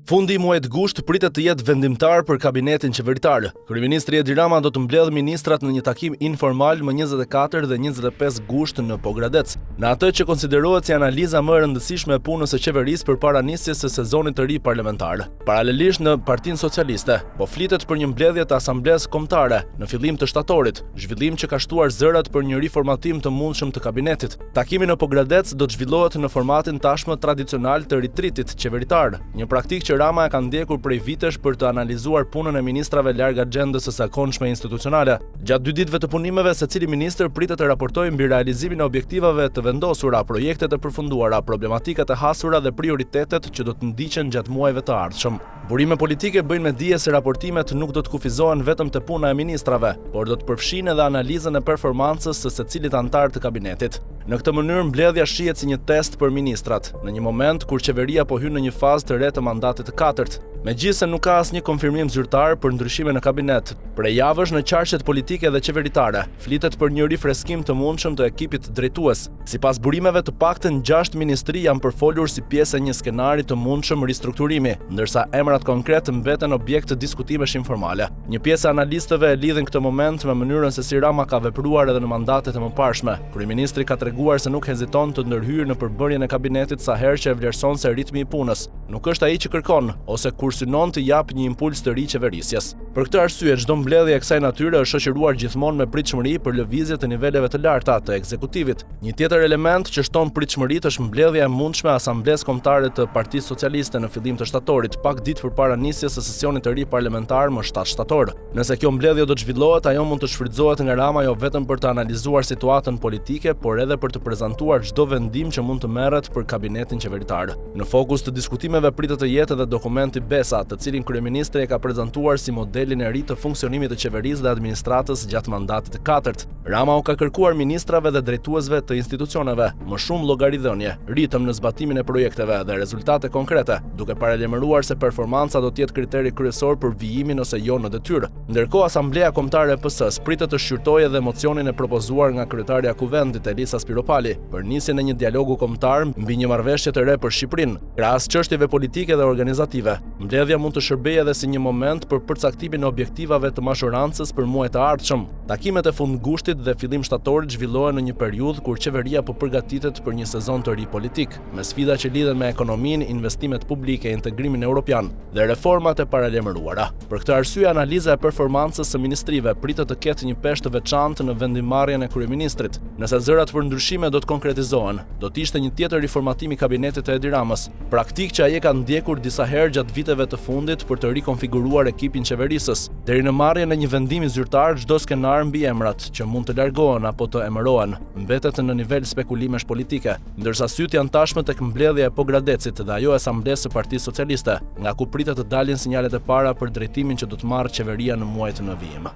Fundi i muajit gusht pritet të jetë vendimtar për kabinetin qeveritar. Kryeministri Edi Rama do të mbledhë ministrat në një takim informal më 24 dhe 25 gusht në Pogradec, në atë që konsiderohet si analiza më e rëndësishme e punës së qeverisë përpara nisjes së sezonit të ri parlamentar. Paralelisht në Partinë Socialiste, po flitet për një mbledhje të asamblesë kombëtare në fillim të shtatorit, zhvillim që ka shtuar zërat për një riformatim të mundshëm të kabinetit. Takimi në Pogradec do të zhvillohet në formatin tashmë tradicional të ritritit qeveritar, një praktikë që Rama e ka ndjekur prej vitesh për të analizuar punën e ministrave larg agjendës së zakonshme institucionale. Gjatë 2 ditëve të punimeve, secili ministër pritet të raportojë mbi realizimin e objektivave të vendosura, projektet e përfunduara, problematikat e hasura dhe prioritetet që do të ndiqen gjatë muajve të ardhshëm. Burime politike bëjnë me dije se raportimet nuk do të kufizohen vetëm te puna e ministrave, por do të përfshinë edhe analizën e performancës së secilit antar të kabinetit. Në këtë mënyrë mbledhja shihet si një test për ministrat, në një moment kur qeveria po hyn në një fazë të re të mandatit të katërt. Megjithëse nuk ka asnjë konfirmim zyrtar për ndryshime në kabinet, prej javësh në qarqet politike dhe qeveritare, flitet për një rifreskim të mundshëm të ekipit drejtues. Sipas burimeve, të paktën 6 ministri janë përfolur si pjesë e një skenari të mundshëm ristrukturimi, ndërsa emrat konkret mbeten objekt të diskutimesh informale. Një pjesë e analistëve e lidhin këtë moment me mënyrën se si Rama ka vepruar edhe në mandatet e mëparshme. Kryeministri ka treguar se nuk heziton të ndërhyjë në përbërjen e kabinetit sa herë që e vlerëson se ritmi i punës nuk është ai që kërkon ose kur synon të japë një impuls të ri qeverisjes. Për këtë arsye, çdo mbledhje e kësaj natyre është shoqëruar gjithmonë me pritshmëri për lëvizje të niveleve të larta të ekzekutivit. Një tjetër element që shton pritshmëritë është mbledhja e mundshme e Asamblesë Kombëtare të Partisë Socialiste në fillim të shtatorit, pak ditë përpara nisjes së sesionit të ri parlamentar më 7 shtator. Nëse kjo mbledhje do të zhvillohet, ajo mund të shfrytëzohet nga Rama jo vetëm për të analizuar situatën politike, por edhe për të prezantuar çdo vendim që mund të merret për kabinetin qeveritar. Në fokus të diskutimeve pritet të jetë edhe dokumenti Besa, të cilin kryeministri e ka prezantuar si modelin e ri të funksionimit të qeverisë dhe administratës gjatë mandatit të katërt. Rama u ka kërkuar ministrave dhe drejtuesve të institucioneve më shumë llogaridhënie, ritëm në zbatimin e projekteve dhe rezultate konkrete, duke paralajmëruar se performanca do të jetë kriteri kryesor për vijimin ose jo në detyrë. Ndërkohë, Asambleja Kombëtare e PS-s pritet të shqyrtojë edhe mocionin e propozuar nga kryetarja e Kuvendit Elisa Spiropali për nisjen e një dialogu kombëtar mbi një marrëveshje të re për Shqipërinë, krahas çështjeve politike dhe organizative. Mbledhja mund të shërbejë edhe si një moment për përcaktimin e objektivave të mashurancës për muajt e ardhshëm. Takimet e fundgushtit dhe fillim shtatorit zhvillohen në një periudhë kur qeveria po përgatitet për një sezon të ri politik, me sfida që lidhen me ekonominë, investimet publike, integrimin evropian dhe reformat e paralajmëruara. Për këtë arsye, analiza e performancës së ministrive pritet të ketë një peshë të veçantë në vendimarrjen e kryeministrit. Nëse zërat për ndryshime do të konkretizohen, do të ishte një tjetër riformatim i kabinetit të Edi Ramës, praktikë që ai ka ndjekur disa herë gjatë viteve të fundit për të rikonfiguruar ekipin qeverisës. Deri në marrjen e një vendimi zyrtar, çdo skenar mbi emrat që mund të largohen apo të emërohen mbetet në nivel spekulimesh politike, ndërsa syt janë tashmë tek mbledhja e Pogradecit dhe ajo e Asamblesë së Partisë Socialiste, nga ku pritet të dalin sinjalet e para për drejtimin që do të marrë qeveria në muajt në vijim.